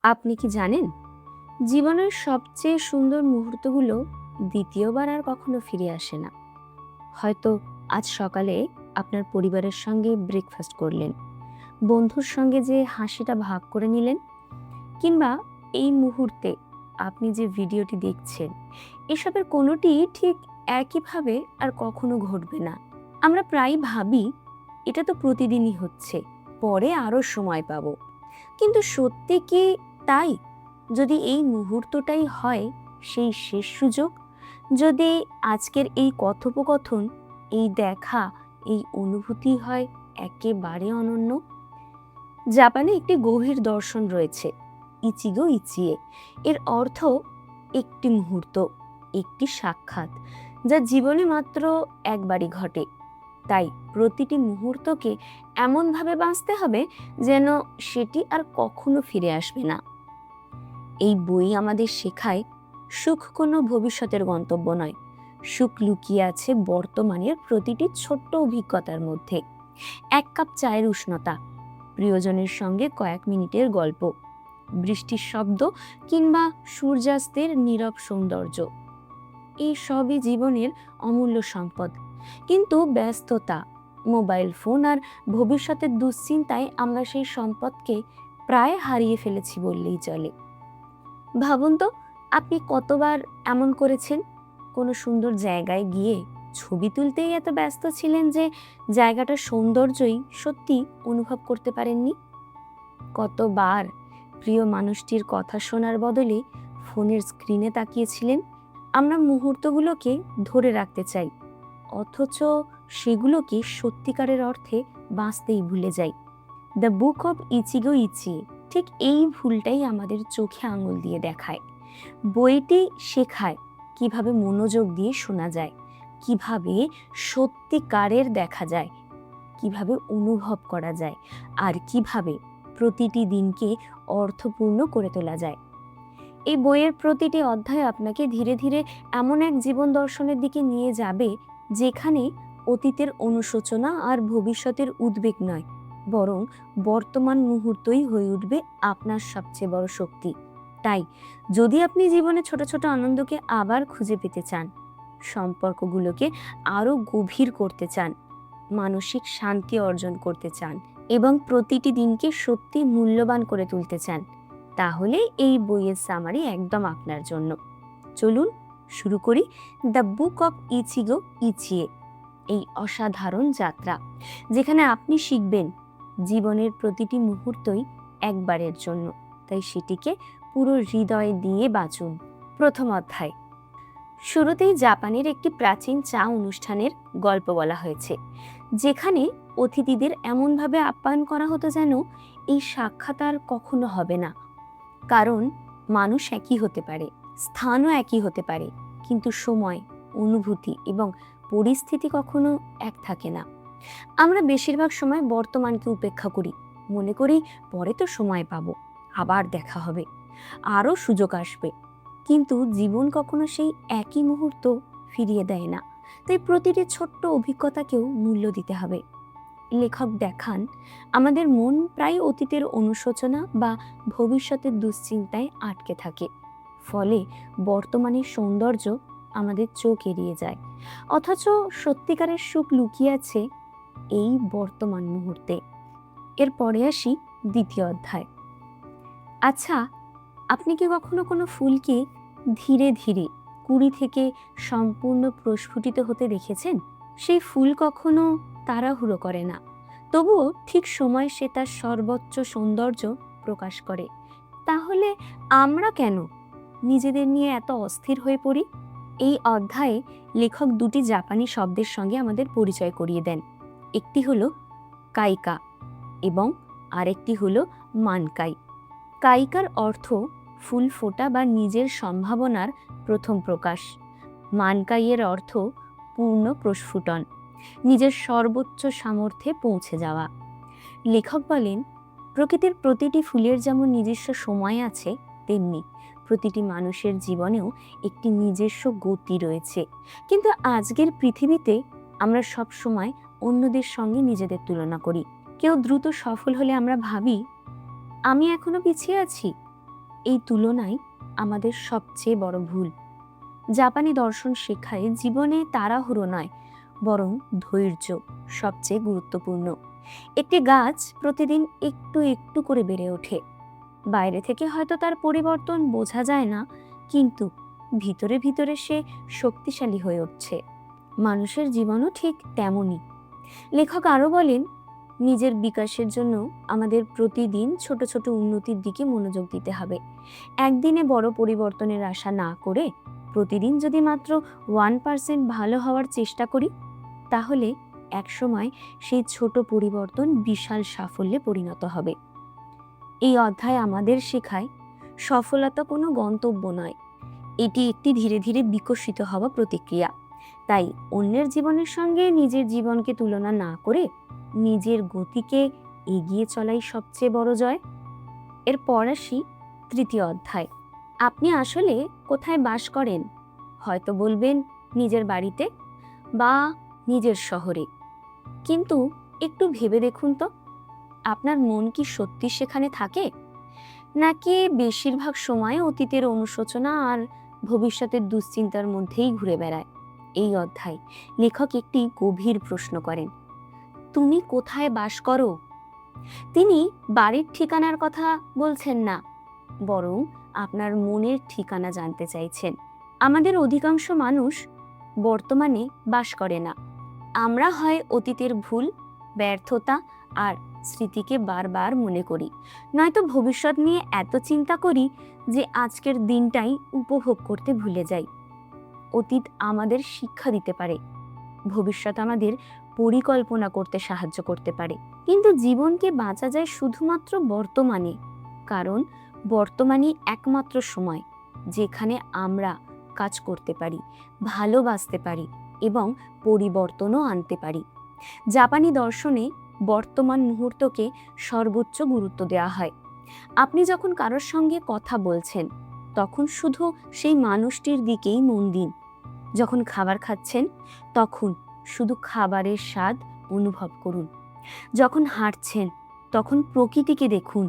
আপনি কি জানেন, জীবনের সবচেয়ে সুন্দর মুহূর্তগুলো দ্বিতীয়বার আর কখনো ফিরে আসে না। হয়তো আজ সকালে আপনার পরিবারের সঙ্গে ব্রেকফাস্ট করলেন, বন্ধুর সঙ্গে যে হাসিটা ভাগ করে নিলেন, কিংবা এই মুহূর্তে আপনি যে ভিডিওটি দেখছেন, এসবের কোনোটি ঠিক একইভাবে আর কখনো ঘটবে না। আমরা প্রায় ভাবি, এটা তো প্রতিদিনই হচ্ছে, পরে আরো সময় পাবো। কিন্তু সত্যি কি তাই? যদি এই মুহূর্তটাই হয় সেই শেষ সুযোগ, যদি আজকের এই কথোপকথন, এই দেখা, এই অনুভূতি হয় একেবারে অনন্য। জাপানে একটি গভীর দর্শন রয়েছে, ইচিগো ইচিয়ে। এর অর্থ একটি মুহূর্ত, একটি সাক্ষাৎ, যা জীবনে মাত্র একবারই ঘটে। তাই প্রতিটি মুহূর্তকে এমনভাবে বাঁচতে হবে যেন সেটি আর কখনো ফিরে আসবে না। এই বই আমাদের শেখায়, সুখ কোনো ভবিষ্যতের গন্তব্য নয়, সুখ লুকিয়ে আছে বর্তমানের প্রতিটি ছোট্ট অভিজ্ঞতার মধ্যে। এক কাপ চায়ের উষ্ণতা, প্রিয়জনের সঙ্গে কয়েক মিনিটের গল্প, বৃষ্টির শব্দ কিংবা সূর্যাস্তের নীরব সৌন্দর্য, এই সবই জীবনের অমূল্য সম্পদ। কিন্তু ব্যস্ততা, মোবাইল ফোন আর ভবিষ্যতের দুশ্চিন্তায় আমরা সেই সম্পদকে প্রায় হারিয়ে ফেলেছি বললেই চলে। ভাবুন তো, আপনি কতবার এমন করেছেন? কোনো সুন্দর জায়গায় গিয়ে ছবি তুলতেই এত ব্যস্ত ছিলেন যে জায়গাটার সৌন্দর্যই সত্যি অনুভব করতে পারেননি? কতবার প্রিয় মানুষটির কথা শোনার বদলে ফোনের স্ক্রিনে তাকিয়েছিলেন? আমরা মুহূর্তগুলোকে ধরে রাখতে চাই, অথচ সেগুলোকে সত্যিকারের অর্থে বাঁচতেই ভুলে যাই। দ্য বুক অব ইচিগো ইচিয়ে ঠিক এই ভুলটাই আমাদের চোখে আঙুল দিয়ে দেখায়। বইটি শেখায় কিভাবে মনোযোগ দিয়ে শোনা যায়, কিভাবে সত্যিকারের দেখা যায়, কিভাবে অনুভব করা যায়, আর কিভাবে প্রতিটি দিনকে অর্থপূর্ণ করে তোলা যায়। এই বইয়ের প্রতিটি অধ্যায় আপনাকে ধীরে ধীরে এমন এক জীবন দর্শনের দিকে নিয়ে যাবে, যেখানে অতীতের অনুশোচনা আর ভবিষ্যতের উদ্বেগ নয়, বরং বর্তমান মুহূর্তই হয়ে উঠবে আপনার সবচেয়ে বড় শক্তি। তাই যদি আপনি জীবনে ছোট ছোট আনন্দকে আবার খুঁজে পেতে চান, সম্পর্কগুলোকে আরো গভীর করতে চান, মানসিক শান্তি অর্জন করতে চান এবং প্রতিটি দিনকে সত্যি মূল্যবান করে তুলতে চান, তাহলে এই বইয়ের সামারি একদম আপনার জন্য। চলুন শুরু করি দ্য বুক অফ ইচিগো ইচিয়ে, এই অসাধারণ যাত্রা, যেখানে আপনি শিখবেন জীবনের প্রতিটি মুহূর্তই একবারের জন্য, তাই সেটিকে পুরো হৃদয় দিয়ে বাঁচুন। প্রথম অধ্যায়। শুরুতেই জাপানের একটি প্রাচীন চা অনুষ্ঠানের গল্প বলা হয়েছে, যেখানে অতিথিদের এমনভাবে আপ্যায়ন করা হতো যেন এই সাক্ষাৎ আর কখনো হবে না। কারণ মানুষ একই হতে পারে, স্থানও একই হতে পারে, কিন্তু সময়, অনুভূতি এবং পরিস্থিতি কখনো এক থাকে না। আমরা বেশিরভাগ সময় বর্তমানকে উপেক্ষা করি, মনে করি পরে তো সময় পাবো, আবার দেখা হবে, আরও সুযোগ আসবে। কিন্তু জীবন কখনো সেই একই মুহূর্ত ফিরিয়ে দেয় না, তাই প্রতিটি ছোট্ট অভিজ্ঞতাকেও মূল্য দিতে হবে। লেখক দেখান, আমাদের মন প্রায় অতীতের অনুশোচনা বা ভবিষ্যতের দুশ্চিন্তায় আটকে থাকে, ফলে বর্তমানের সৌন্দর্য আমাদের চোখ এড়িয়ে যায়। অথচ সত্যিকারের সুখ লুকিয়ে আছে এই বর্তমান মুহূর্তে। এরপরে আসি দ্বিতীয় অধ্যায়। আচ্ছা, আপনি কি কখনো কোনো ফুলকে ধীরে ধীরে কুঁড়ি থেকে সম্পূর্ণ প্রস্ফুটিত হতে দেখেছেন? সেই ফুল কখনো তাড়াহুড়ো করে না, তবুও ঠিক সময় সে তার সর্বোচ্চ সৌন্দর্য প্রকাশ করে। তাহলে আমরা কেন নিজেদের নিয়ে এত অস্থির হয়ে পড়ি? এই অধ্যায়ে লেখক দুটি জাপানি শব্দের সঙ্গে আমাদের পরিচয় করিয়ে দেন। একটি হলো কাইকা এবং আরেকটি হলো মানকাই। কাইকার অর্থ ফুল ফোটা বা নিজের সম্ভাবনার প্রথম প্রকাশ। মানকাইয়ের অর্থ পূর্ণ প্রস্ফুটন, নিজের সর্বোচ্চ সামর্থ্যে পৌঁছে যাওয়া। লেখক বলেন, প্রকৃতির প্রতিটি ফুলের যেমন নিজস্ব সময় আছে, তেমনি প্রতিটি মানুষের জীবনেও একটি নিজস্ব গতি রয়েছে। কিন্তু আজকের পৃথিবীতে আমরা সব সময় অন্যদের সঙ্গে নিজেদের তুলনা করি। কেউ দ্রুত সফল হলে আমরা ভাবি, আমি এখনো পিছিয়ে আছি। এই তুলনাই আমাদের সবচেয়ে বড় ভুল। জাপানি দর্শন শেখায় জীবনে তাড়াহুড়ো নয়, বরং ধৈর্য সবচেয়ে গুরুত্বপূর্ণ। একটি গাছ প্রতিদিন একটু একটু করে বেড়ে ওঠে। বাইরে থেকে হয়তো তার পরিবর্তন বোঝা যায় না, কিন্তু ভিতরে ভিতরে সে শক্তিশালী হয়ে উঠছে। মানুষের জীবনও ঠিক তেমনই। লেখক আরো বলেন, নিজের বিকাশের জন্য আমাদের প্রতিদিন ছোট ছোট উন্নতির দিকে মনোযোগ দিতে হবে। একদিনে বড় পরিবর্তনের আশা না করে প্রতিদিন যদি মাত্র 1% ভালো হওয়ার চেষ্টা করি, তাহলে একসময় সেই ছোট পরিবর্তন বিশাল সাফল্যে পরিণত হবে। এই অধ্যায় আমাদের শেখায়, সফলতা কোনো গন্তব্য নয়, এটি একটি ধীরে ধীরে বিকশিত হওয়া প্রতিক্রিয়া। তাই অন্যের জীবনের সঙ্গে নিজের জীবনকে তুলনা না করে নিজের গতিকে এগিয়ে চলাই সবচেয়ে বড় জয়। এরপর আসি তৃতীয় অধ্যায়। আপনি আসলে কোথায় বাস করেন? হয়তো বলবেন নিজের বাড়িতে বা নিজের শহরে। কিন্তু একটু ভেবে দেখুন তো, আপনার মন কি সত্যি সেখানে থাকে, নাকি বেশিরভাগ সময় অতীতের অনুশোচনা আর ভবিষ্যতের দুশ্চিন্তার মধ্যেই ঘুরে বেড়ায়? এই অধ্যায় লেখক একটি গভীর প্রশ্ন করেন, তুমি কোথায় বাস করো? তিনি বাড়ির ঠিকানার কথা বলছেন না, বরং আপনার মনের ঠিকানা জানতে চাইছেন। আমাদের অধিকাংশ মানুষ বর্তমানে বাস করে না। আমরা হয় অতীতের ভুল, ব্যর্থতা আর স্মৃতিকে বারবার মনে করি, নয়তো ভবিষ্যৎ নিয়ে এত চিন্তা করি যে আজকের দিনটাই উপভোগ করতে ভুলে যাই। অতীত আমাদের শিক্ষা দিতে পারে, ভবিষ্যৎ আমাদের পরিকল্পনা করতে সাহায্য করতে পারে, কিন্তু জীবনকে বাঁচা যায় শুধুমাত্র বর্তমানে, কারণ বর্তমানই একমাত্র সময় যেখানে আমরা কাজ করতে পারি, ভালোবাসতে পারি এবং পরিবর্তনও আনতে পারি। জাপানি দর্শনে বর্তমান মুহূর্তকে সর্বোচ্চ গুরুত্ব দেওয়া হয়। আপনি যখন কারোর সঙ্গে কথা বলছেন, তখন শুধু সেই মানুষটির দিকেই মন দিন। যখন খাবার খাচ্ছেন, তখন শুধু খাবারের স্বাদ অনুভব করুন। যখন হাঁটছেন, তখন প্রকৃতিকে দেখুন।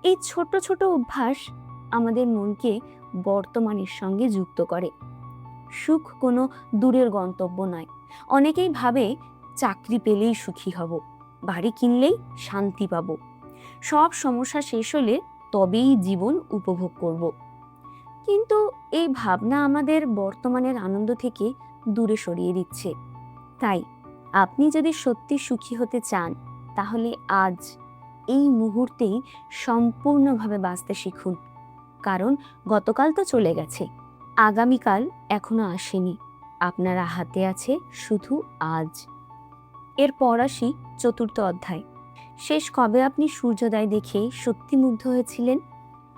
এই ছোট ছোট অভ্যাস আমাদের মনকে বর্তমানের সঙ্গে যুক্ত করে। সুখ কোনো দূরের গন্তব্য নয়। অনেকেই ভাবে চাকরি পেলেই সুখী হব, বাড়ি কিনলেই শান্তি পাব, সব সমস্যা শেষ হলে তবেই জীবন উপভোগ করব। কিন্তু এই ভাবনা আমাদের বর্তমানের আনন্দ থেকে দূরে সরিয়ে দিচ্ছে। তাই আপনি যদি সত্যি সুখী হতে চান, তাহলে আজ এই মুহূর্তেই সম্পূর্ণভাবে বাঁচতে শিখুন। কারণ গতকাল তো চলে গেছে, আগামীকাল এখনো আসেনি, আপনার হাতে আছে শুধু আজ। এরপর আসি চতুর্থ অধ্যায়। শেষ কবে আপনি সূর্যোদয় দেখে সত্যি মুগ্ধ হয়েছিলেন?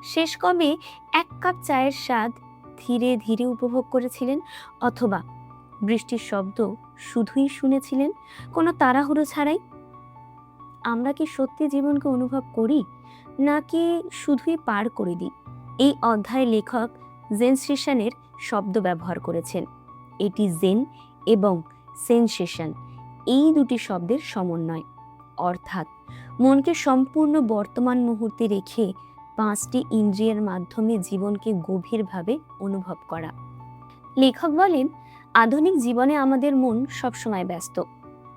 শেষ কবে এক কাপ চায়ের স্বাদ ধীরে ধীরে উপভোগ করেছিলেন, অথবা বৃষ্টির শব্দ শুধুই শুনেছিলেন, কোনো তাড়াহুড়ো ছাড়াই? আমরা কি সত্যি জীবনকে অনুভব করি, নাকি শুধুই পার করে দিই? এই অধ্যায়ে লেখক জেনসেশনের শব্দ ব্যবহার করেছেন। এটি জেন এবং সেনসেশন, এই দুটি শব্দের সমন্বয়, অর্থাৎ মনকে সম্পূর্ণ বর্তমান মুহূর্তে রেখে 5টি ইন্দ্রিয়ের মাধ্যমে জীবনকে গভীরভাবে অনুভব করা। লেখক বলেন, আধুনিক জীবনে আমাদের মন সবসময় ব্যস্ত।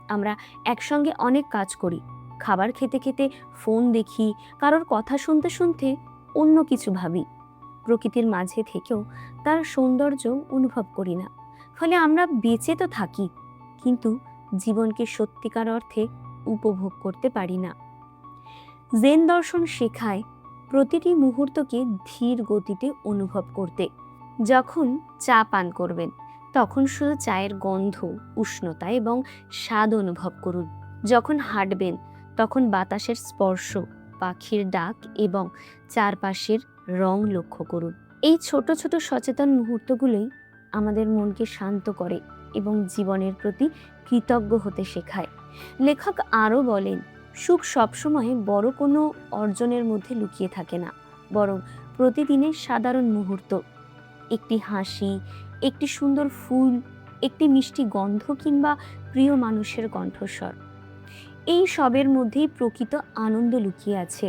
আমরা একসঙ্গে অনেক কাজ করি, খাবার খেতে খেতে ফোন দেখি, কারোর কথা শুনতে শুনতে অন্য কিছু ভাবি, প্রকৃতির মাঝে থেকেও তার সৌন্দর্য অনুভব করি না। ফলে আমরা বেঁচে তো থাকি, কিন্তু জীবনকে সত্যিকার অর্থে উপভোগ করতে পারি না। জেন দর্শন শেখায় প্রতিটি মুহূর্তকে ধীর গতিতে অনুভব করতে। যখন চা পান করবেন, তখন শুধু চায়ের গন্ধ, উষ্ণতা এবং স্বাদ অনুভব করুন। যখন হাঁটবেন, তখন বাতাসের স্পর্শ, পাখির ডাক এবং চারপাশের রং লক্ষ্য করুন। এই ছোট ছোট সচেতন মুহূর্তগুলোই আমাদের মনকে শান্ত করে এবং জীবনের প্রতি কৃতজ্ঞ হতে শেখায়। লেখক আরও বলেন, সুখ সবসময় বড় কোনো অর্জনের মধ্যে লুকিয়ে থাকে না, বরং প্রতিদিনের সাধারণ মুহূর্ত, একটি হাসি, একটি সুন্দর ফুল, একটি মিষ্টি গন্ধ কিংবা প্রিয় মানুষের কণ্ঠস্বর, এই সবের মধ্যেই প্রকৃত আনন্দ লুকিয়ে আছে।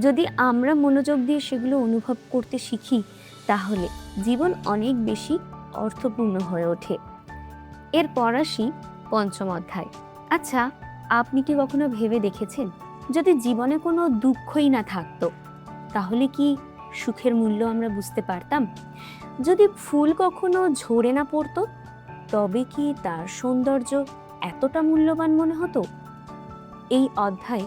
যদি আমরা মনোযোগ দিয়ে সেগুলো অনুভব করতে শিখি, তাহলে জীবন অনেক বেশি অর্থপূর্ণ হয়ে ওঠে। এরপর আসি পঞ্চম অধ্যায়। আচ্ছা, আপনি কি কখনো ভেবে দেখেছেন, যদি জীবনে কোনো দুঃখই না থাকতো, তাহলে কি সুখের মূল্য আমরা বুঝতে পারতাম? যদি ফুল কখনো ঝরে না পড়তো, তবে কি তার সৌন্দর্য এতটা মূল্যবান মনে হতো? এই অধ্যায়ে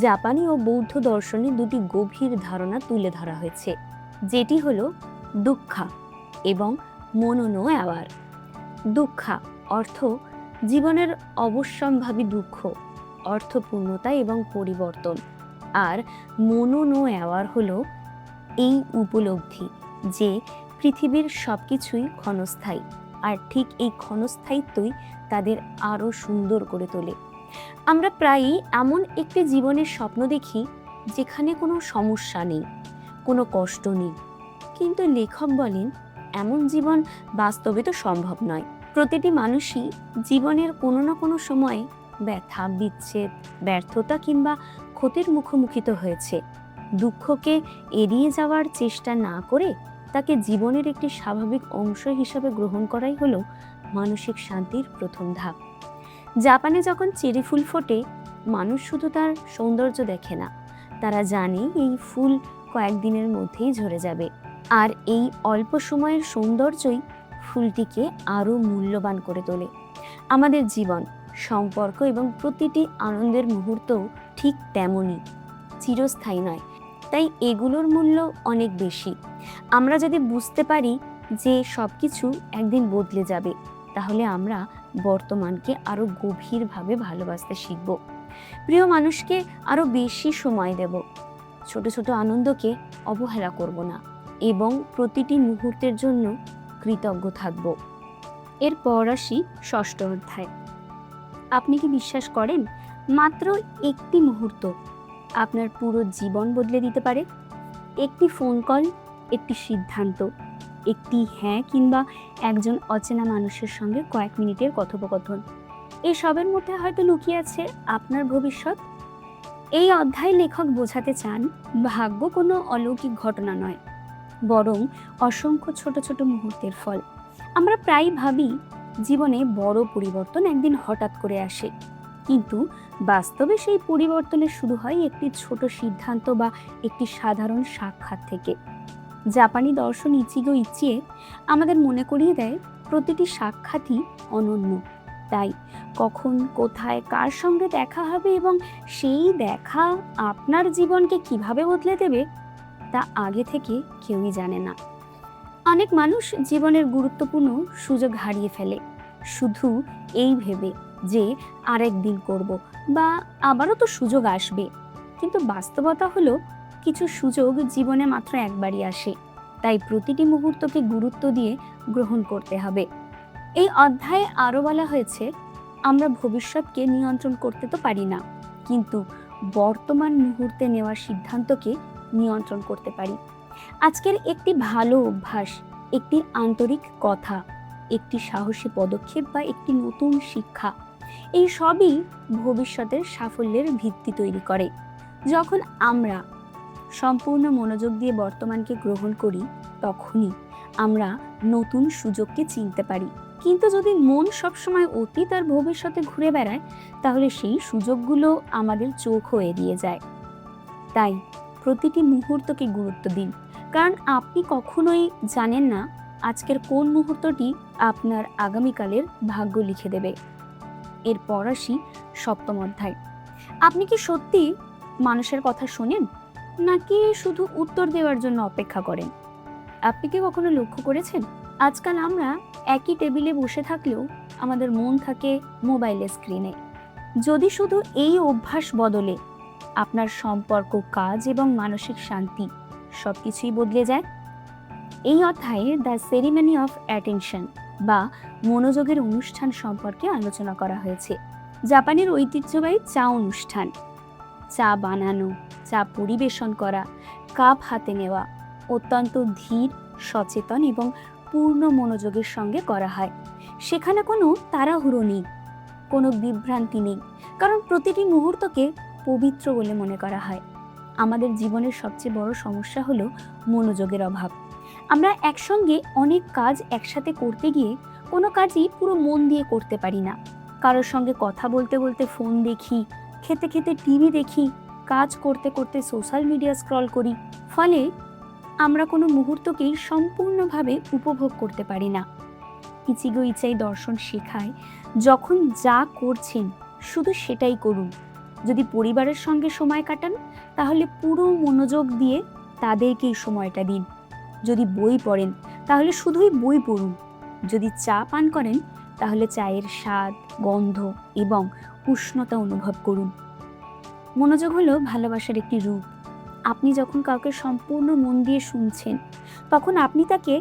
জাপানি ও বৌদ্ধ দর্শনে দুটি গভীর ধারণা তুলে ধরা হয়েছে, যেটি হলো দুঃখা এবং মনো নো অ্যাওয়ার। দুঃখা অর্থ জীবনের অবশ্যম্ভাবী দুঃখ, অর্থপূর্ণতা এবং পরিবর্তন। আর মনো নো অ্যাওয়ার হলো এই উপলব্ধি যে পৃথিবীর সবকিছুই ক্ষণস্থায়ী, আর ঠিক এই ক্ষণস্থায়িত্বই তাদের আরো সুন্দর করে তোলে। আমরা প্রায়ই এমন একটি জীবনের স্বপ্ন দেখি যেখানে কোনো সমস্যা নেই, কোনো কষ্ট নেই, কিন্তু লেখক বলেন এমন জীবন বাস্তবে তো সম্ভব নয়। প্রতিটি মানুষই জীবনের কোনো না কোনো সময়ে ব্যথা, বিচ্ছেদ, ব্যর্থতা কিংবা ক্ষতির মুখোমুখি তো হয়েছে। দুঃখকে এড়িয়ে যাওয়ার চেষ্টা না করে তাকে জীবনের একটি স্বাভাবিক অংশ হিসাবে গ্রহণ করাই হলো মানসিক শান্তির প্রথম ধাপ। জাপানে যখন চেরি ফুল ফোটে, মানুষ শুধু তার সৌন্দর্য দেখে না, তারা জানে এই ফুল কয়েকদিনের মধ্যেই ঝরে যাবে। আর এই অল্প সময়ের সৌন্দর্যই ফুলটিকে আরো মূল্যবান করে তোলে। আমাদের জীবন, সম্পর্ক এবং প্রতিটি আনন্দের মুহূর্ত ঠিক তেমনই, চিরস্থায়ী নয়, তাই এগুলোর মূল্য অনেক বেশি। আমরা যদি বুঝতে পারি যে সবকিছু একদিন বদলে যাবে, তাহলে আমরা বর্তমানকে আরো গভীরভাবে ভালোবাসতে শিখব, প্রিয় মানুষকে আরো বেশি সময় দেব, ছোট ছোট আনন্দকে অবহেলা করব না এবং প্রতিটি মুহূর্তের জন্য কৃতজ্ঞ থাকব। এরপর আসি ষষ্ঠ অধ্যায়। আপনি কি বিশ্বাস করেন মাত্র একটি মুহূর্ত আপনার পুরো জীবন বদলে দিতে পারে? একটি ফোন কল, একটি সিদ্ধান্ত, একটি হ্যাঁ কিংবা একজন অচেনা মানুষের সঙ্গে কয়েক মিনিটের কথোপকথন, এসবের মধ্যে হয়তো লুকিয়ে আছে আপনার ভবিষ্যৎ। এই অধ্যায় লেখক বোঝাতে চান, ভাগ্য কোনো অলৌকিক ঘটনা নয়, বরং অসংখ্য ছোট ছোট মুহূর্তের ফল। আমরা প্রায় ভাবি জীবনে বড় পরিবর্তন একদিন হঠাৎ করে আসে, কিন্তু বাস্তবে সেই পরিবর্তনের শুরু হয় একটি ছোট সিদ্ধান্ত বা একটি সাধারণ সাক্ষাৎ থেকে। জাপানি দর্শন ইচিগো ইচিয়ে আমাদের মনে করিয়ে দেয় প্রতিটি সাক্ষাৎই অনন্য, তাই কখন, কোথায়, কার সঙ্গে দেখা হবে এবং সেই দেখা আপনার জীবনকে কিভাবে বদলে দেবে তা আগে থেকে কেউই জানে না। অনেক মানুষ জীবনের গুরুত্বপূর্ণ সুযোগ হারিয়ে ফেলে শুধু এই ভেবে যে আরেকদিন করব বা আবারও তো সুযোগ আসবে, কিন্তু বাস্তবতা হলো কিছু সুযোগ জীবনে মাত্র একবারই আসে, তাই প্রতিটি মুহূর্তকে গুরুত্ব দিয়ে গ্রহণ করতে হবে। এই অধ্যায়ে আরো বলা হয়েছে, আমরা ভবিষ্যৎকে নিয়ন্ত্রণ করতে তো পারি না, কিন্তু বর্তমান মুহূর্তে নেওয়া সিদ্ধান্তকে নিয়ন্ত্রণ করতে পারি। আজকের একটি ভালো অভ্যাস, একটি আন্তরিক কথা, একটি সাহসী পদক্ষেপ বা একটি নতুন শিক্ষা, এই সবই ভবিষ্যতের সাফল্যের ভিত্তি তৈরি করে। যখন আমরা সম্পূর্ণ মনোযোগ দিয়ে বর্তমানকে গ্রহণ করি, তখনই আমরা নতুন সুযোগকে চিনতে পারি। কিন্তু যদি মন সবসময় অতীত আর ভবিষ্যতে ঘুরে বেড়ায়, তাহলে সেই সুযোগগুলো আমাদের চোখও এড়িয়ে যায়। তাই প্রতিটি মুহূর্তকে গুরুত্ব দিন, কারণ আপনি কখনোই জানেন না আজকের কোন মুহূর্তটি আপনার আগামীকালের ভাগ্য লিখে দেবে। এরপর আসি সপ্তম অধ্যায়। আপনি কি সত্যি মানুষের কথা শোনেন, নাকি শুধু উত্তর দেওয়ার জন্য অপেক্ষা করেন? আপনি কি কখনো লক্ষ্য করেছেন, আজকাল আমরা একই টেবিলে বসে থাকলেও আমাদের মন থাকে মোবাইলের স্ক্রিনে। যদি শুধু এই অভ্যাস বদলে, আপনার সম্পর্ক, কাজ এবং মানসিক শান্তি সবকিছুই বদলে যায়। এই অধ্যায়ে দ্য সেরিমনি অফ অ্যাটেনশন বা মনোযোগের অনুষ্ঠান সম্পর্কে আলোচনা করা হয়েছে। জাপানের ঐতিহ্যবাহী চা অনুষ্ঠান, চা বানানো, চা পরিবেশন করা, কাপ হাতে নেওয়া অত্যন্ত ধীর, সচেতন এবং পূর্ণ মনোযোগের সঙ্গে করা হয়। সেখানে কোনো তাড়াহুড়ো নেই, কোনো বিভ্রান্তি নেই, কারণ প্রতিটি মুহূর্তকে পবিত্র বলে মনে করা হয়। আমাদের জীবনের সবচেয়ে বড় সমস্যা হলো মনোযোগের অভাব। আমরা একসঙ্গে অনেক কাজ একসাথে করতে গিয়ে কোনো কাজই পুরো মন দিয়ে করতে পারি না। কারোর সঙ্গে কথা বলতে বলতে ফোন দেখি, খেতে খেতে টিভি দেখি, কাজ করতে করতে সোশ্যাল মিডিয়া স্ক্রল করি। ফলে আমরা কোনো মুহূর্তকেই সম্পূর্ণভাবে উপভোগ করতে পারি না। ইচিগো ইচাই দর্শন শেখায়, যখন যা করছেন শুধু সেটাই করুন। যদি পরিবারের সঙ্গে সময় কাটান, তাহলে পুরো মনোযোগ দিয়ে তাদেরকেই সময়টা দিন। যদি বই পড়েন, তাহলে শুধুই বই পড়ুন। যদি চা পান করেন, তাহলে চায়ের স্বাদ, গন্ধ এবং উষ্ণতা অনুভব করুন। মনোযোগ হলো ভালোবাসার একটি রূপ। আপনি যখন কাউকে সম্পূর্ণ মন দিয়ে শুনছেন, তখন আপনি তাকে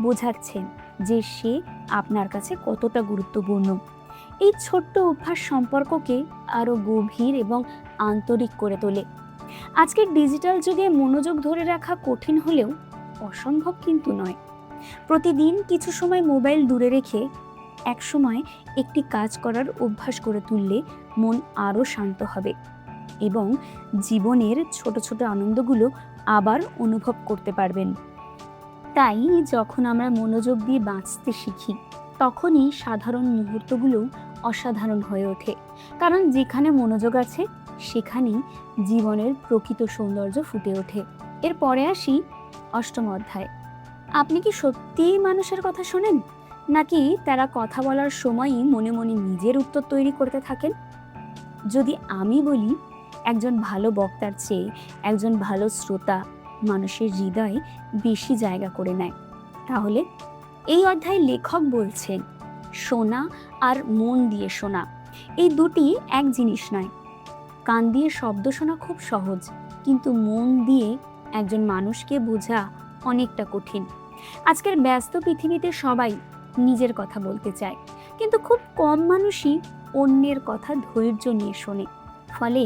বোঝাচ্ছেন যে সে আপনার কাছে কতটা গুরুত্বপূর্ণ। এই ছোট্ট অভ্যাস সম্পর্ককে আরো গভীর এবং আন্তরিক করে তোলে। আজকের ডিজিটাল যুগে মনোযোগ ধরে রাখা কঠিন হলেও অসম্ভব কিন্তু নয়। প্রতিদিন কিছু সময় মোবাইল দূরে রেখে একসময় একটি কাজ করার অভ্যাস করে তুললে মন আরো শান্ত হবে এবং জীবনের ছোট ছোট আনন্দগুলো আবার অনুভব করতে পারবেন। তাই যখন আমরা মনোযোগ দিয়ে বাঁচতে শিখি, তখনই সাধারণ মুহূর্তগুলো অসাধারণ হয়ে ওঠে। কারণ যেখানে মনোযোগ আছে, সেখানেই জীবনের প্রকৃত সৌন্দর্য ফুটে ওঠে। এরপরে আসি অষ্টম অধ্যায়। আপনি কি সত্যিই মানুষের কথা শোনেন, নাকি তারা কথা বলার সময়ই মনে মনে নিজের উত্তর তৈরি করতে থাকেন? যদি আমি বলি, একজন ভালো বক্তার চেয়ে একজন ভালো শ্রোতা মানুষের হৃদয়ে বেশি জায়গা করে নেয়, তাহলে এই অধ্যায়ে লেখক বলছেন, শোনা আর মন দিয়ে শোনা এই দুটি এক জিনিস নয়। কান দিয়ে শব্দ শোনা খুব সহজ, কিন্তু মন দিয়ে একজন মানুষকে বোঝা অনেকটা কঠিন। আজকের ব্যস্ত পৃথিবীতে সবাই নিজের কথা বলতে চায়, কিন্তু খুব কম মানুষই অন্যের কথা ধৈর্য নিয়ে শোনে। ফলে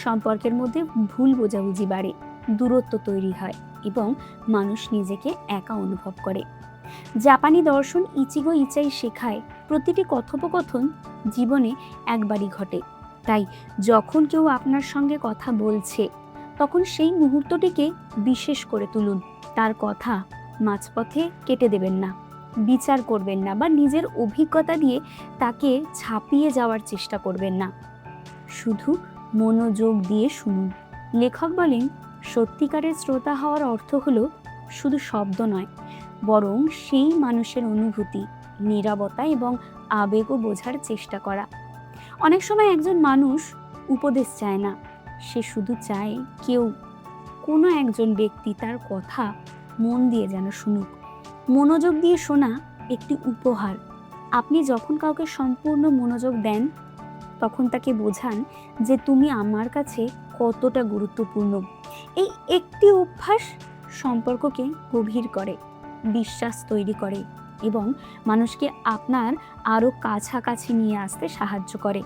সম্পর্কের মধ্যে ভুল বোঝাবুঝি বাড়ে, দূরত্ব তৈরি হয় এবং মানুষ নিজেকে একা অনুভব করে। জাপানি দর্শন ইচিগো ইচাই শেখায়, প্রতিটি কথোপকথন জীবনে একবারই ঘটে। তাই যখন কেউ আপনার সঙ্গে কথা বলছে, তখন সেই মুহূর্তটিকে বিশেষ করে তুলুন। তার কথা মাঝপথে কেটে দেবেন না, বিচার করবেন না বা নিজের অভিজ্ঞতা দিয়ে তাকে ছাপিয়ে যাওয়ার চেষ্টা করবেন না। শুধু মনোযোগ দিয়ে শুনুন। লেখক বলেন, সত্যিকারের শ্রোতা হওয়ার অর্থ হলো শুধু শব্দ নয়, বরং সেই মানুষের অনুভূতি, নীরবতা এবং আবেগও বোঝার চেষ্টা করা। অনেক সময় একজন মানুষ উপদেশ চায় না, সে শুধু চায় কোনো একজন ব্যক্তি তার কথা মন দিয়ে যেন শুনুক। মনোযোগ দিয়ে শোনা একটি উপহার। আপনি যখন কাউকে সম্পূর্ণ মনোযোগ দেন, তখন তাকে বোঝান যে তুমি আমার কাছে কতটা গুরুত্বপূর্ণ। এই একটি অভ্যাস সম্পর্ককে গভীর করে, বিশ্বাস তৈরি করে এবং মানুষকে আপনার আরো কাছাকাছি নিয়ে আসতে সাহায্য করে।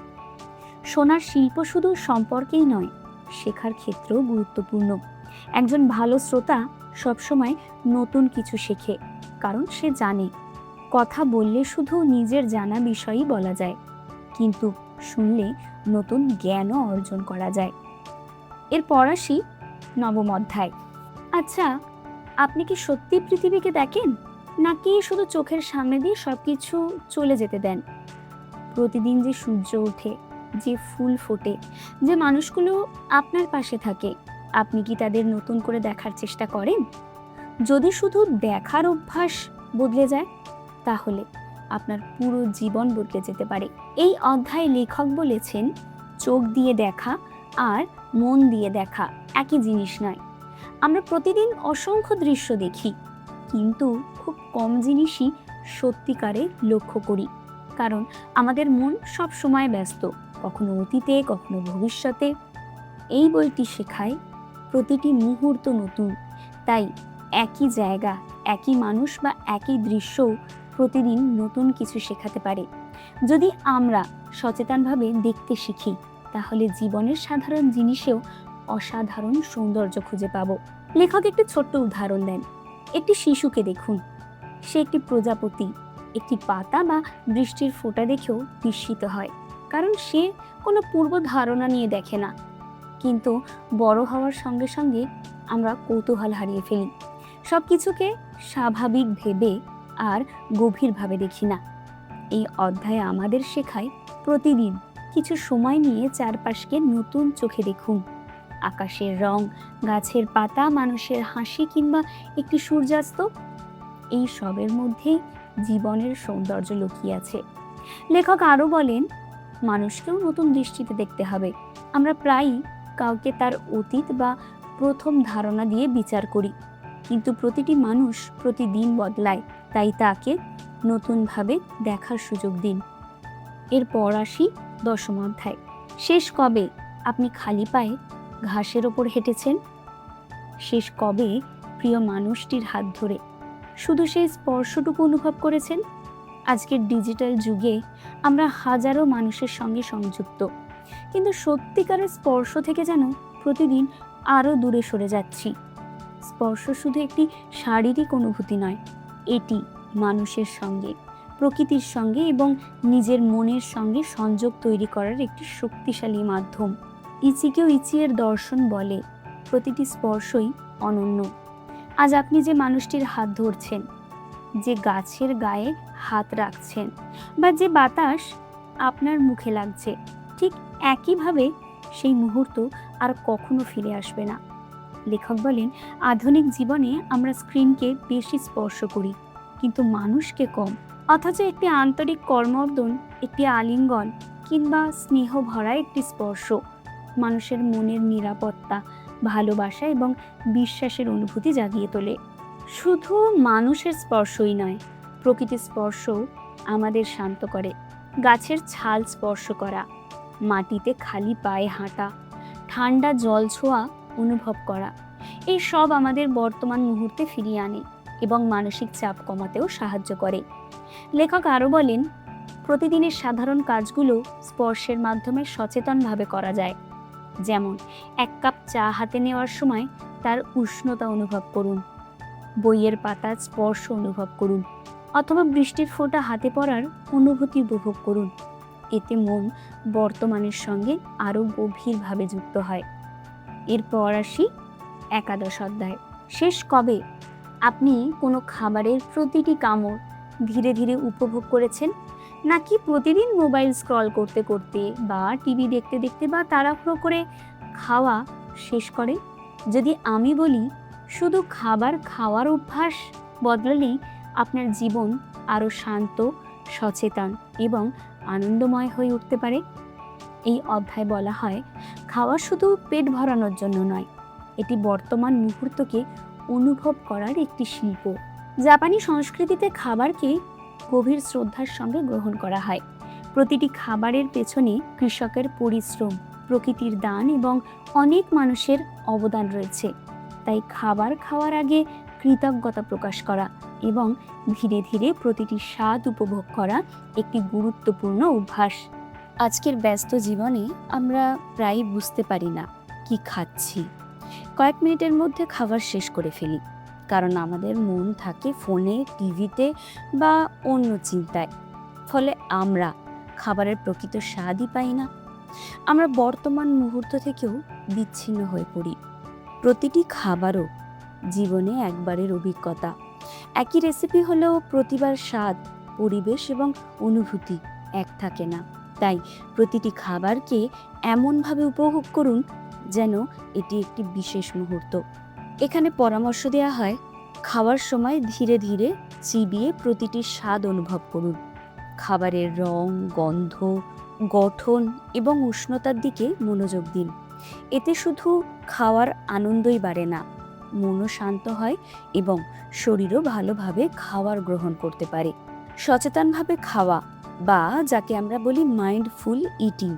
শোনার শিল্প শুধু সম্পর্কেই নয়, শেখার ক্ষেত্রেও গুরুত্বপূর্ণ। একজন ভালো শ্রোতা সবসময় নতুন কিছু শেখে, কারণ সে জানে কথা বললে শুধু নিজের জানা বিষয়ই বলা যায়, কিন্তু শুনলে নতুন জ্ঞানও অর্জন করা যায়। এরপর আসি নবম অধ্যায়। আচ্ছা, আপনি কি সত্যি পৃথিবীকে দেখেন, নাকি শুধু চোখের সামনে দিয়ে সবকিছু চলে যেতে দেন? প্রতিদিন যে সূর্য ওঠে, যে ফুল ফোটে, যে মানুষগুলো আপনার পাশে থাকে, আপনি কি তাদের নতুন করে দেখার চেষ্টা করেন? যদি শুধু দেখার অভ্যাস বদলে যায়, তাহলে আপনার পুরো জীবন বদলে যেতে পারে। এই অধ্যায়ে লেখক বলেছেন, চোখ দিয়ে দেখা আর মন দিয়ে দেখা একই জিনিস নয়। আমরা প্রতিদিন অসংখ্য দৃশ্য দেখি, কিন্তু খুব কম জিনিসই সত্যিকারে লক্ষ্য করি, কারণ আমাদের মন সব সময় ব্যস্ত, কখনো অতীতে, কখনো ভবিষ্যতে। এই বইটি শেখায় প্রতিটি মুহূর্ত নতুন, তাই একই জায়গা, একই মানুষ বা একই দৃশ্য প্রতিদিন নতুন কিছু শেখাতে পারে। যদি আমরা সচেতনভাবে দেখতে শিখি, তাহলে জীবনের সাধারণ জিনিসেও অসাধারণ সৌন্দর্য খুঁজে পাব। লেখক একটি ছোট্ট উদাহরণ দেন। একটি শিশুকে দেখুন, সে একটি প্রজাপতি, একটি পাতা বা বৃষ্টির ফোঁটা দেখেও বিস্মিত হয়, কারণ সে কোনো পূর্ব ধারণা নিয়ে দেখে না। কিন্তু বড় হওয়ার সঙ্গে সঙ্গে আমরা কৌতূহল হারিয়ে ফেলি, সব কিছুকে স্বাভাবিক ভেবে আর গভীরভাবে দেখি না। এই অধ্যায়ে আমাদের শেখায় প্রতিদিন কিছু সময় নিয়ে চারপাশকে নতুন চোখে দেখুন। আকাশের রং, গাছের পাতা, মানুষের হাসি কিংবা একটি সূর্যাস্ত, এই সবের মধ্যেই জীবনের সৌন্দর্য লুকিয়ে আছে। লেখক আরও বলেন, মানুষকেও নতুন দৃষ্টিতে দেখতে হবে। আমরা প্রায়ই কাউকে তার অতীত বা প্রথম ধারণা দিয়ে বিচার করি, কিন্তু প্রতিটি মানুষ প্রতিদিন বদলায়, তাই তাকে নতুনভাবে দেখার সুযোগ দিন। এরপর আসি 10ম অধ্যায়। শেষ কবে আপনি খালি পায়ে ঘাসের ওপর হেঁটেছেন? শেষ কবে প্রিয় মানুষটির হাত ধরে শুধু সেই স্পর্শটুকু অনুভব করেছেন? আজকের ডিজিটাল যুগে আমরা হাজারো মানুষের সঙ্গে সংযুক্ত, কিন্তু সত্যিকারের স্পর্শ থেকে যেন প্রতিদিন আরও দূরে সরে যাচ্ছি। স্পর্শ শুধু একটি শারীরিক অনুভূতি নয়, এটি মানুষের সঙ্গে, প্রকৃতির সঙ্গে এবং নিজের মনের সঙ্গে সংযোগ তৈরি করার একটি শক্তিশালী মাধ্যম। ইচিকেও ইচিয়ের দর্শন বলে, প্রতিটি স্পর্শই অনন্য। আজ আপনি যে মানুষটির হাত ধরছেন, যে গাছের গায়ে হাত রাখছেন, বা যে বাতাস আপনার মুখে লাগছে, ঠিক একইভাবে সেই মুহূর্ত আর কখনো ফিরে আসবে না। লেখক বলেন, আধুনিক জীবনে আমরা স্ক্রিনকে বেশি স্পর্শ করি, কিন্তু মানুষকে কম। অথচ একটি আন্তরিক কর্মর্দন, একটি আলিঙ্গন কিংবা স্নেহ ভরা একটি স্পর্শ মানুষের মনের নিরাপত্তা, ভালোবাসা এবং বিশ্বাসের অনুভূতি জাগিয়ে তোলে। শুধু মানুষের স্পর্শই নয়, প্রকৃতির স্পর্শও আমাদের শান্ত করে। গাছের ছাল স্পর্শ করা, মাটিতে খালি পায়ে হাঁটা, ঠান্ডা জল ছোঁয়া অনুভব করা, এই সব আমাদের বর্তমান মুহূর্তে ফিরিয়ে আনে এবং মানসিক চাপ কমাতেও সাহায্য করে। লেখক আরও বলেন, প্রতিদিনের সাধারণ কাজগুলো স্পর্শের মাধ্যমে সচেতনভাবে করা যায়। যেমন 1 কাপ চা হাতে নেওয়ার সময় তার উষ্ণতা অনুভব করুন, বইয়ের পাতার স্পর্শ অনুভব করুন, অথবা বৃষ্টির ফোঁটা হাতে পড়ার অনুভূতি উপভোগ করুন। এতে মন বর্তমানের সঙ্গে আরও গভীরভাবে যুক্ত হয়। এরপর আসি 11 অধ্যায়। শেষ কবে আপনি কোনো খাবারের প্রতিটি কামড় ধীরে ধীরে উপভোগ করেছেন, নাকি প্রতিদিন মোবাইল স্ক্রল করতে করতে বা টিভি দেখতে দেখতে বা তাড়াহুড়ো করে খাওয়া শেষ করে? যদি আমি বলি, শুধু খাবার খাওয়ার অভ্যাস বদলালেই আপনার জীবন আরও শান্ত, সচেতন এবং আনন্দময় হয়ে উঠতে পারে। এই অধ্যায়ে বলা হয়, খাওয়া শুধু পেট ভরানোর জন্য নয়, এটি বর্তমান মুহূর্তকে অনুভব করার একটি শিল্প। জাপানি সংস্কৃতিতে খাবারকে গভীর শ্রদ্ধার সঙ্গে গ্রহণ করা হয়। প্রতিটি খাবারের পেছনে কৃষকের পরিশ্রম, প্রকৃতির দান এবং অনেক মানুষের অবদান রয়েছে। তাই খাবার খাওয়ার আগে কৃতজ্ঞতা প্রকাশ করা এবং ধীরে ধীরে প্রতিটি স্বাদ উপভোগ করা একটি গুরুত্বপূর্ণ অভ্যাস। আজকের ব্যস্ত জীবনে আমরা প্রায়ই বুঝতে পারি না কি খাচ্ছি। কয়েক মিনিটের মধ্যে খাবার শেষ করে ফেলি, কারণ আমাদের মন থাকে ফোনে, টিভিতে বা অন্য চিন্তায়। ফলে আমরা খাবারের প্রকৃত স্বাদই পাই না। আমরা বর্তমান মুহূর্ত থেকেও বিচ্ছিন্ন হয়ে পড়ি। প্রতিটি খাবারও জীবনে একবারের অভিজ্ঞতা। একই রেসিপি হলেও প্রতিবার স্বাদ, পরিবেশ এবং অনুভূতি এক থাকে না। তাই প্রতিটি খাবারকে এমনভাবে উপভোগ করুন যেন এটি একটি বিশেষ মুহূর্ত। এখানে পরামর্শ দেওয়া হয়, খাওয়ার সময় ধীরে ধীরে চিবিয়ে প্রতিটি স্বাদ অনুভব করুন। খাবারের রং, গন্ধ, গঠন এবং উষ্ণতার দিকে মনোযোগ দিন। এতে শুধু খাওয়ার আনন্দই বাড়ে না, মনও শান্ত হয় এবং শরীরও ভালোভাবে খাবার গ্রহণ করতে পারে। সচেতনভাবে খাওয়া বা যাকে আমরা বলি মাইন্ডফুল ইটিং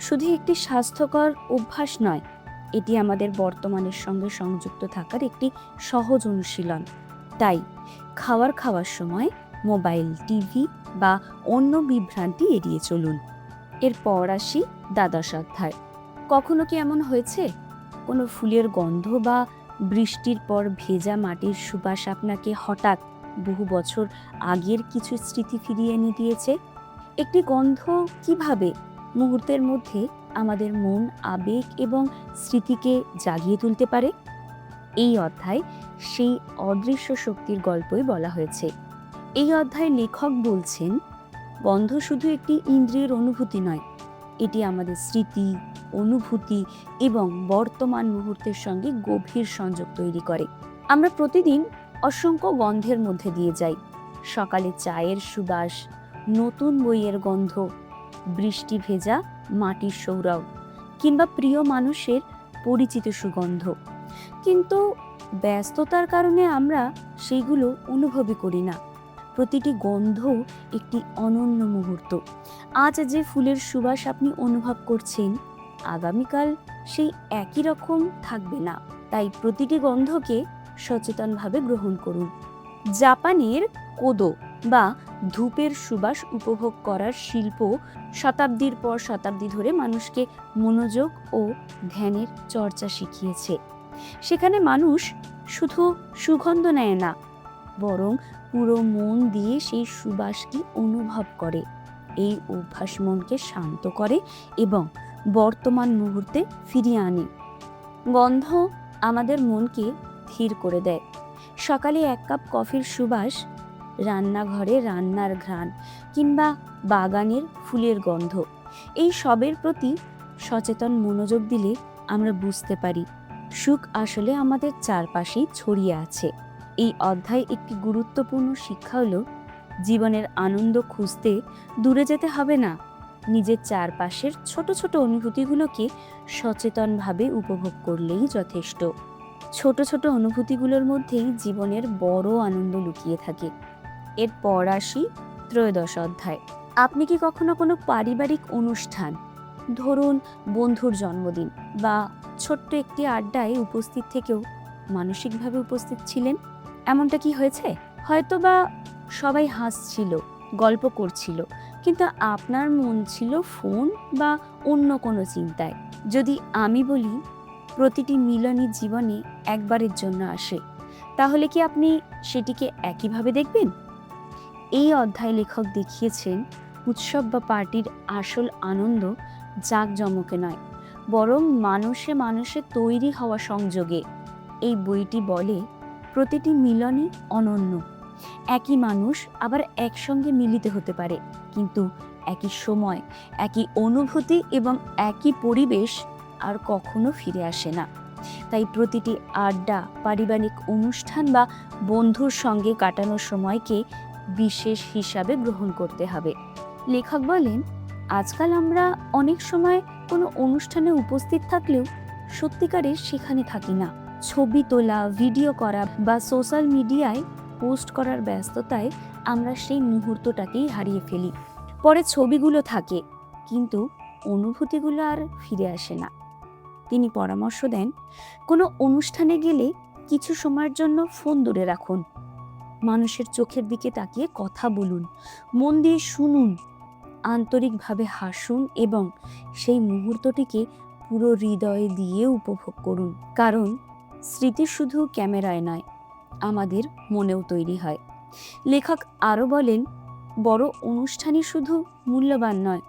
শুধু একটি স্বাস্থ্যকর অভ্যাস নয়, এটি আমাদের বর্তমানের সঙ্গে সংযুক্ত থাকার একটি সহজ অনুশীলন। তাই খাওয়ার সময় মোবাইল, টিভি বা অন্য বিভ্রান্তি এড়িয়ে চলুন। এরপর আসি 12 অধ্যায়। কখনো কি এমন হয়েছে কোনো ফুলের গন্ধ বা বৃষ্টির পর ভেজা মাটির সুবাস আপনাকে হঠাৎ বহু বছর আগের কিছু স্মৃতি ফিরিয়ে এনে দিয়েছে? একটি গন্ধ কিভাবে মুহূর্তের মধ্যে আমাদের মন, আবেগ এবং স্মৃতিকে জাগিয়ে তুলতে পারে। এই অধ্যায় সেই অদৃশ্য শক্তির গল্পই বলা হয়েছে। এই অধ্যায়ে লেখক বলছেন, গন্ধ শুধু একটি ইন্দ্রিয়ের অনুভূতি নয়, এটি আমাদের স্মৃতি, অনুভূতি এবং বর্তমান মুহূর্তের সঙ্গে গভীর সংযোগ তৈরি করে। আমরা প্রতিদিন অসংখ্য গন্ধের মধ্যে দিয়ে যাই। সকালে চায়ের সুবাস, নতুন বইয়ের গন্ধ, বৃষ্টি ভেজা মাটির সৌরভ কিংবা প্রিয় মানুষের পরিচিত সুগন্ধ। কিন্তু ব্যস্ততার কারণে আমরা সেইগুলো অনুভবই করি না। প্রতিটি গন্ধ একটি অনন্য মুহূর্ত। আজ যে ফুলের সুবাস আপনি অনুভব করছেন, আগামীকাল সেই একই রকম থাকবে না। তাই প্রতিটি গন্ধকে সচেতনভাবে গ্রহণ করুন। জাপানের কোদো বা ধূপের সুবাস উপভোগ করার শিল্প শতাব্দীর পর শতাব্দী ধরে মানুষকে মনোযোগ ও ধ্যানের চর্চা শিখিয়েছে। সেখানে মানুষ শুধু সুগন্ধ নেয় না, বরং পুরো মন দিয়ে সেই সুবাসকে অনুভব করে। এই অভ্যাস মনকে শান্ত করে এবং বর্তমান মুহূর্তে ফিরিয়ে আনে। গন্ধ আমাদের মনকে ধীর করে দেয়। সকালে এক কাপ কফির সুবাস, রান্নাঘরে রান্নার ঘ্রাণ কিংবা বাগানের ফুলের গন্ধ, এই সবের প্রতি সচেতন মনোযোগ দিলে আমরা বুঝতে পারি সুখ আসলে আমাদের চারপাশেই ছড়িয়ে আছে। এই অধ্যায় একটি গুরুত্বপূর্ণ শিক্ষা হলো, জীবনের আনন্দ খুঁজতে দূরে যেতে হবে না, নিজের চারপাশের ছোট ছোট অনুভূতিগুলোকে সচেতনভাবে উপভোগ করলেই যথেষ্ট। ছোট ছোট অনুভূতিগুলোর মধ্যেই জীবনের বড় আনন্দ লুকিয়ে থাকে। এরপর আসি ত্রয়োদশ অধ্যায়। আপনি কি কখনো কোনো পারিবারিক অনুষ্ঠান, ধরুন বন্ধুর জন্মদিন বা ছোট্ট একটি আড্ডায় উপস্থিত থেকেও মানসিকভাবে উপস্থিত ছিলেন? এমনটা কি হয়েছে? হয়তোবা সবাই হাসছিল, গল্প করছিল, কিন্তু আপনার মন ছিল ফোন বা অন্য কোনো চিন্তায়। যদি আমি বলি প্রতিটি মিলনই জীবনে একবারের জন্য আসে, তাহলে কি আপনি সেটিকে একইভাবে দেখবেন? এই অধ্যায় লেখক দেখিয়েছেন, উৎসব বা পার্টির আসল আনন্দ জাঁকজমকে নয়, বরং মানুষে মানুষে তৈরি হওয়া সংযোগে। এই বইটি বলে, প্রতিটি মিলনই অনন্য। একই মানুষ আবার একসঙ্গে মিলিত হতে পারে, কিন্তু একই সময়, একই অনুভূতি এবং একই পরিবেশ আর কখনো ফিরে আসে না। তাই প্রতিটি আড্ডা, পারিবারিক অনুষ্ঠান বা বন্ধুর সঙ্গে কাটানোর সময়কে বিশেষ হিসাবে গ্রহণ করতে হবে। লেখক বলেন, আজকাল আমরা অনেক সময় কোনো অনুষ্ঠানে উপস্থিত থাকলেও সত্যিকারের সেখানে থাকি না। ছবি তোলা, ভিডিও করা বা সোশ্যাল মিডিয়ায় পোস্ট করার ব্যস্ততায় আমরা সেই মুহূর্তটাকেই হারিয়ে ফেলি। পরে ছবিগুলো থাকে, কিন্তু অনুভূতিগুলো আর ফিরে আসে না। তিনি পরামর্শ দেন, কোনো অনুষ্ঠানে গেলে কিছু সময়ের জন্য ফোন দূরে রাখুন, মানুষের চোখের দিকে তাকিয়ে কথা বলুন, মন দিয়ে শুনুন, আন্তরিকভাবে হাসুন এবং সেই মুহূর্তটিকে পুরো হৃদয় দিয়ে উপভোগ করুন। কারণ স্মৃতি শুধু ক্যামেরায় নয়, আমাদের মনেও তৈরি হয়। লেখক আরও বলেন, বড় অনুষ্ঠানই শুধু মূল্যবান নয়,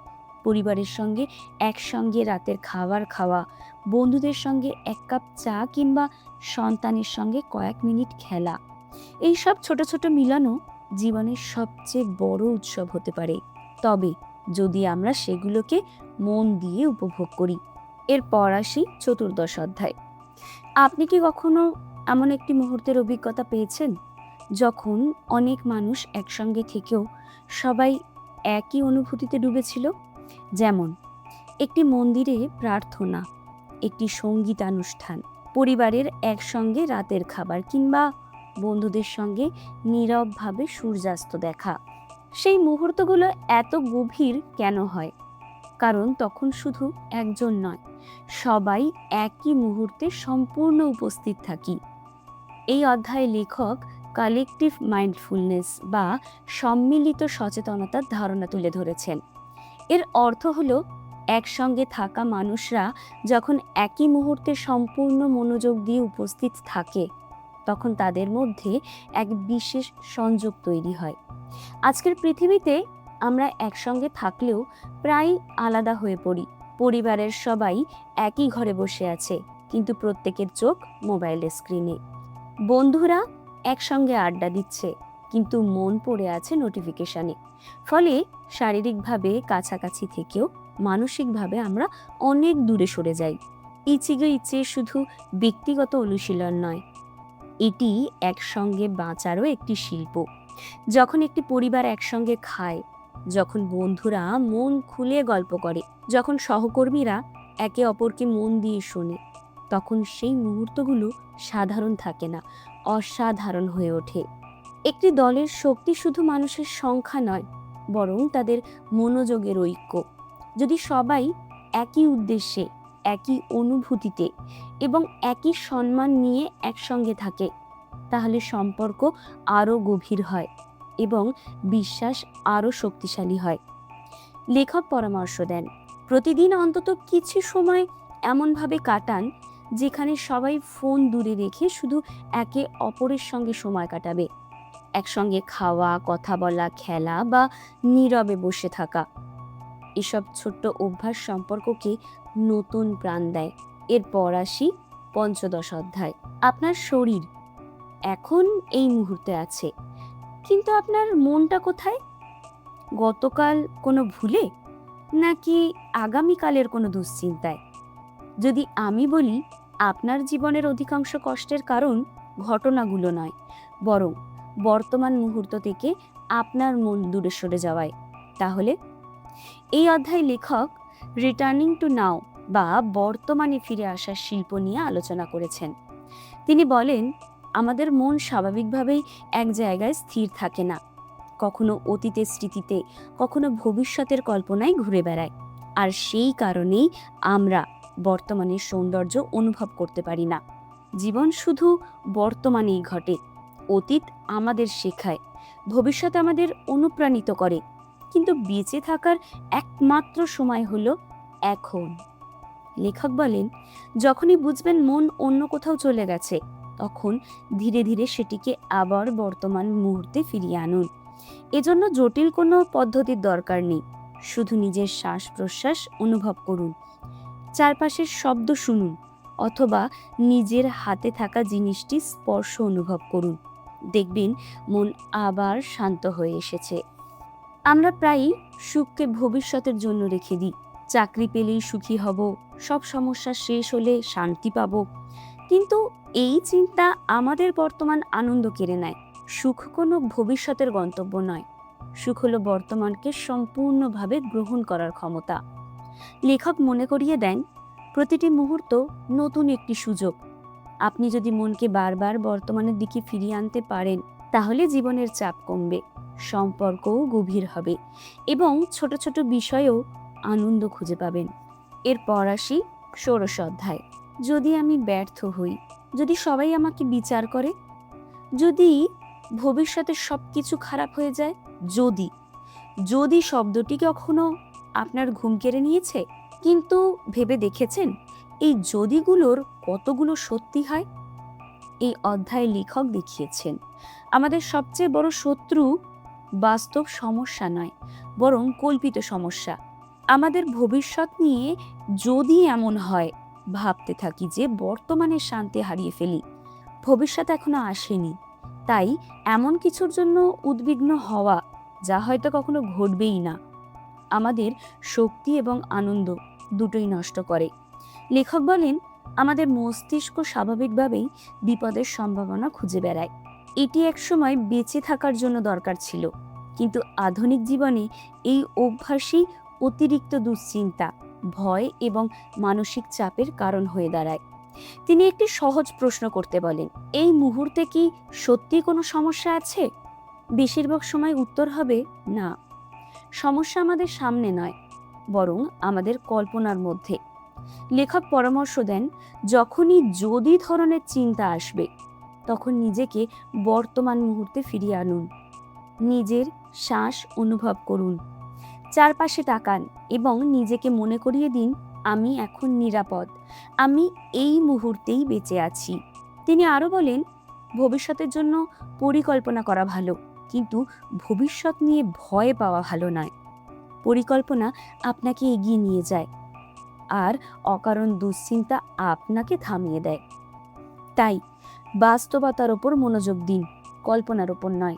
পরিবারের সঙ্গে একসঙ্গে রাতের খাবার খাওয়া, বন্ধুদের সঙ্গে এক কাপ চা কিংবা সন্তানের সঙ্গে কয়েক মিনিট খেলা, এই সব ছোট ছোট মিলনও জীবনের সবচেয়ে বড় উৎসব হতে পারে, তবে যদি আমরা সেগুলোকে মন দিয়ে উপভোগ করি। এরপর আসি চতুর্দশ অধ্যায়। আপনি কি কখনো এমন একটি মুহূর্তের অভিজ্ঞতা পেয়েছেন যখন অনেক মানুষ একসঙ্গে থেকেও সবাই একই অনুভূতিতে ডুবেছিল? যেমন একটি মন্দিরে প্রার্থনা, একটি সঙ্গীতানুষ্ঠান, পরিবারের একসঙ্গে রাতের খাবার কিংবা বন্ধুদের সঙ্গে নীরবভাবে সূর্যাস্ত দেখা। সেই মুহূর্তগুলো এত গভীর কেন হয়? কারণ তখন শুধু একজন নয়, সবাই একই মুহূর্তে সম্পূর্ণ উপস্থিত থাকি। এই অধ্যায়ে লেখক কালেকটিভ মাইন্ডফুলনেস বা সম্মিলিত সচেতনতার ধারণা তুলে ধরেছেন। এর অর্থ হলো, একসঙ্গে থাকা মানুষরা যখন একই মুহূর্তে সম্পূর্ণ মনোযোগ দিয়ে উপস্থিত থাকে, তখন তাদের মধ্যে এক বিশেষ সংযোগ তৈরি হয়। আজকের পৃথিবীতে আমরা একসঙ্গে থাকলেও প্রায় আলাদা হয়ে পড়ি। পরিবারের সবাই একই ঘরে বসে আছে, কিন্তু প্রত্যেকের চোখ মোবাইলের স্ক্রিনে। বন্ধুরা একসঙ্গে আড্ডা দিচ্ছে, কিন্তু মন পড়ে আছে নোটিফিকেশনে। ফলে শারীরিকভাবে কাছাকাছি থেকেও মানসিকভাবে আমরা অনেক দূরে সরে যাই। ইচ্ছে শুধু ব্যক্তিগত অনুশীলন নয়, এটি একসঙ্গে বাঁচারও একটি শিল্প। যখন একটি পরিবার একসঙ্গে খায়, যখন বন্ধুরা মন খুলে গল্প করে, যখন সহকর্মীরা একে অপরকে মন দিয়ে শোনে, তখন সেই মুহূর্তগুলো সাধারণ থাকে না, অসাধারণ হয়ে ওঠে। একটি দলের শক্তি শুধু মানুষের সংখ্যা নয়, বরং তাদের মনোযোগের ঐক্য। যদি সবাই একই উদ্দেশ্যে, একই অনুভূতিতে এবং একই সম্মান নিয়ে একসঙ্গে থাকে, তাহলে সম্পর্ক আরও গভীর হয় এবং বিশ্বাস আরও শক্তিশালী হয়। লেখক পরামর্শ দেন, প্রতিদিন অন্তত কিছু সময় এমনভাবে কাটান যেখানে সবাই ফোন দূরে রেখে শুধু একে অপরের সঙ্গে সময় কাটাবে। একসঙ্গে খাওয়া, কথা বলা, খেলা বা নীরবে বসে থাকা, এসব ছোট্ট অভ্যাস সম্পর্ককে নতুন প্রাণ দেয়। এরপর আসি পঞ্চদশ অধ্যায়। আপনার শরীর এখন এই মুহূর্তে আছে, কিন্তু আপনার মনটা কোথায়? গতকাল কোনো ভুলে, নাকি আগামীকালের কোনো দুশ্চিন্তায়? যদি আমি বলি, আপনার জীবনের অধিকাংশ কষ্টের কারণ ঘটনাগুলো নয়, বরং বর্তমান মুহূর্ত থেকে আপনার মন দূরে সরে যাওয়ায়, তাহলে এই অধ্যায় লেখক রিটার্নিং টু নাও বা বর্তমানে ফিরে আসার শিল্প নিয়ে আলোচনা করেছেন। তিনি বলেন, আমাদের মন স্বাভাবিকভাবেই এক জায়গায় স্থির থাকে না। কখনো অতীতের স্মৃতিতে, কখনো ভবিষ্যতের কল্পনায় ঘুরে বেড়ায়। আর সেই কারণেই আমরা বর্তমানের সৌন্দর্য অনুভব করতে পারি না। জীবন শুধু বর্তমানেই ঘটে। অতীত আমাদের শেখায়, ভবিষ্যৎ আমাদের অনুপ্রাণিত করে, কিন্তু বেঁচে থাকার একমাত্র সময় হলো এখন। লেখক বলেন, যখনই বুঝবেন মন অন্য কোথাও চলে গেছে, তখন ধীরে ধীরে সেটিকে আবার বর্তমান মুহূর্তে ফিরিয়ে আনুন। এজন্য জটিল কোনো পদ্ধতির দরকার নেই, শুধু নিজের শ্বাস প্রশ্বাস অনুভব করুন, চারপাশের শব্দ শুনুন, অথবা নিজের হাতে থাকা জিনিসটি স্পর্শ অনুভব করুন। দেখবেন মন আবার শান্ত হয়ে এসেছে। আমরা প্রায়ই সুখকে ভবিষ্যতের জন্য রেখে দিই। চাকরি পেলেই সুখী হব, সব সমস্যা শেষ হলে শান্তি পাব। কিন্তু এই চিন্তা আমাদের বর্তমান আনন্দ কেড়ে নেয়। সুখ কোনো ভবিষ্যতের গন্তব্য নয়, সুখ হলো বর্তমানকে সম্পূর্ণভাবে গ্রহণ করার ক্ষমতা। লেখক মনে করিয়ে দেন, প্রতিটি মুহূর্ত নতুন একটি সুযোগ। আপনি যদি মনকে বারবার বর্তমানের দিকে ফিরিয়ে আনতে পারেন, তাহলে জীবনের চাপ কমবে, সম্পর্কও গভীর হবে এবং ছোট ছোট বিষয়েও আনন্দ খুঁজে পাবেন। এরপর আসি ষোড়শ অধ্যায়। যদি আমি ব্যর্থ হই, যদি সবাই আমাকে বিচার করে, যদি ভবিষ্যতে সবকিছু খারাপ হয়ে যায়, যদি যদি শব্দটি কখনো আপনার ঘুম কেড়ে নিয়েছে, কিন্তু ভেবে দেখেছেন এই যদিগুলোর কতগুলো সত্যি হয়? এই অধ্যায়ে লেখক দেখিয়েছেন, আমাদের সবচেয়ে বড় শত্রু বাস্তব সমস্যা নয়, বরং কল্পিত সমস্যা। আমাদের ভবিষ্যৎ নিয়ে যদি এমন হয়, ভাবতে থাকি যে বর্তমানে শান্তি হারিয়ে ফেলি, ভবিষ্যৎ এখনো আসেনি, তাই এমন কিছুর জন্য উদ্বিগ্ন হওয়া যা হয়তো কখনো ঘটবেই না, আমাদের শক্তি এবং আনন্দ দুটোই নষ্ট করে। লেখক বলেন, আমাদের মস্তিষ্ক স্বাভাবিকভাবেই বিপদের সম্ভাবনা খুঁজে বেড়ায়। এটি একসময় বেঁচে থাকার জন্য দরকার ছিল, কিন্তু আধুনিক জীবনে এই অভ্যাসই অতিরিক্ত দুশ্চিন্তা, ভয় এবং মানসিক চাপের কারণ হয়ে দাঁড়ায়। তিনি একটি সহজ প্রশ্ন করতে বলেন, এই মুহূর্তে কি সত্যি কোনো সমস্যা আছে? বেশিরভাগ সময় উত্তর হবে না। সমস্যা আমাদের সামনে নয়, বরং আমাদের কল্পনার মধ্যে। লেখক পরামর্শ দেন, যখনই যদি ধরনের চিন্তা আসবে, তখন নিজেকে বর্তমান মুহূর্তে ফিরিয়ে আনুন, নিজের শ্বাস অনুভব করুন, চারপাশে তাকান এবং নিজেকে মনে করিয়ে দিন, আমি এখন নিরাপদ, আমি এই মুহূর্তেই বেঁচে আছি। তিনি আরও বলেন, ভবিষ্যতের জন্য পরিকল্পনা করা ভালো, কিন্তু ভবিষ্যৎ নিয়ে ভয় পাওয়া ভালো নয়। পরিকল্পনা আপনাকে এগিয়ে নিয়ে যায়, আর অকারণ দুশ্চিন্তা আপনাকে থামিয়ে দেয়। তাই বাস্তবতার ওপর মনোযোগ দিন, কল্পনার ওপর নয়।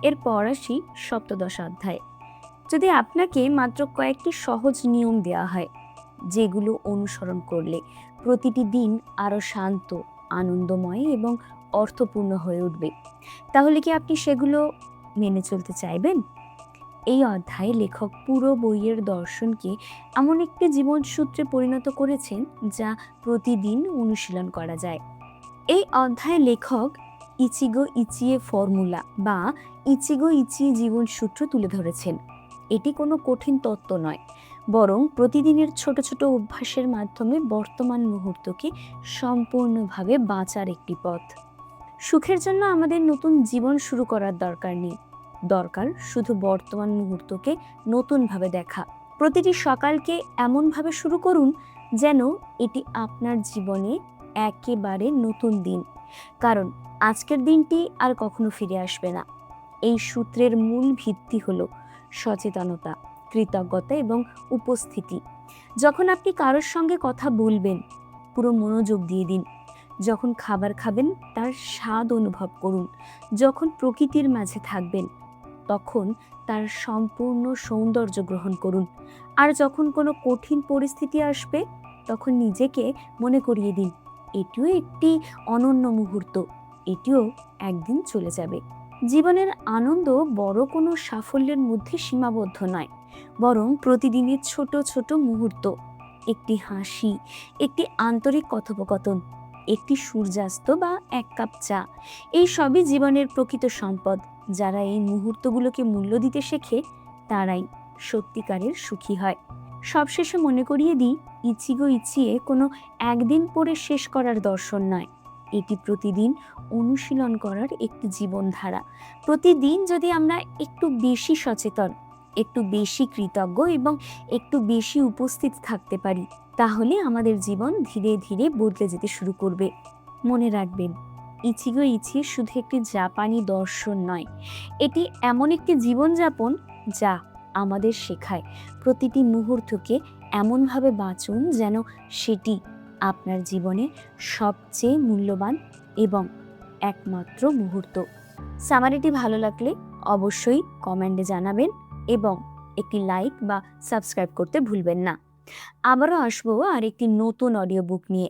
এরপর আসি সপ্তদশ অধ্যায়। যদি আপনাকে মাত্র কয়েকটি সহজ নিয়ম দেওয়া হয়, যেগুলো অনুসরণ করলে প্রতিটি দিন আরো শান্ত, আনন্দময় এবং অর্থপূর্ণ হয়ে উঠবে, তাহলে কি আপনি সেগুলো মেনে চলতে চাইবেন? এই অধ্যায়ে লেখক পুরো বইয়ের দর্শনকে এমন একটি জীবনসূত্রে পরিণত করেছেন যা প্রতিদিন অনুশীলন করা যায়। এই অধ্যায়ে লেখক ইচিগো ইচিয়ে ফর্মুলা বা ইচিগো ইচিয়ে জীবনসূত্র তুলে ধরেছেন। এটি কোনো কঠিন তত্ত্ব নয়, বরং প্রতিদিনের ছোট ছোট অভ্যাসের মাধ্যমে বর্তমান মুহূর্তকে সম্পূর্ণভাবে বাঁচার একটি পথ। সুখের জন্য আমাদের নতুন জীবন শুরু করার দরকার নেই, দরকার শুধু বর্তমান মুহূর্তকে নতুনভাবে দেখা। প্রতিটি সকালকে এমনভাবে শুরু করুন যেন এটি আপনার জীবনে একেবারে নতুন দিন, কারণ আজকের দিনটি আর কখনো ফিরে আসবে না। এই সূত্রের মূল ভিত্তি হলো সচেতনতা, কৃতজ্ঞতা এবং উপস্থিতি। যখন আপনি কারোর সঙ্গে কথা বলবেন, পুরো মনোযোগ দিয়ে দিন। যখন খাবার খাবেন, তার স্বাদ অনুভব করুন। যখন প্রকৃতির মাঝে থাকবেন, তখন তার সম্পূর্ণ সৌন্দর্য গ্রহণ করুন। আর যখন কোনো কঠিন পরিস্থিতি আসবে, তখন নিজেকে মনে করিয়ে দিন, এটিও একটি অনন্য মুহূর্ত, এটিও একদিন চলে যাবে। জীবনের আনন্দ বড় কোনো সাফল্যের মধ্যে সীমাবদ্ধ নয়, বরং প্রতিদিনের ছোট ছোট মুহূর্ত, একটি হাসি, একটি আন্তরিক কথোপকথন, একটি সূর্যাস্ত বা এক কাপ চা, এই সবই জীবনের প্রকৃত সম্পদ। যারা এই মুহূর্তগুলোকে মূল্য দিতে শেখে, তারাই সত্যিকারের সুখী হয়। সবশেষে মনে করিয়ে দিই, ইচিগো ইচিয়ে কোনো একদিন পড়ে শেষ করার দর্শন নয়, এটি প্রতিদিন অনুশীলন করার একটি জীবনধারা। প্রতিদিন যদি আমরা একটু বেশি সচেতন, একটু বেশি কৃতজ্ঞ এবং একটু বেশি উপস্থিত থাকতে পারি, তাহলে আমাদের জীবন ধীরে ধীরে বদলে যেতে শুরু করবে। মনে রাখবেন, ইচিগো ইচিয়ে শুধু একটি জাপানি দর্শন নয়, এটি এমন একটি জীবনযাপন যা আমাদের শেখায় প্রতিটি মুহূর্তকে এমনভাবে বাঁচুন যেন সেটি আপনার জীবনে সবচেয়ে মূল্যবান এবং একমাত্র মুহূর্ত। সামারিটি ভালো লাগলে অবশ্যই কমেন্টে জানাবেন এবং একটি লাইক বা সাবস্ক্রাইব করতে ভুলবেন না। আবারও আসবো আর একটি নতুন অডিও বুক নিয়ে।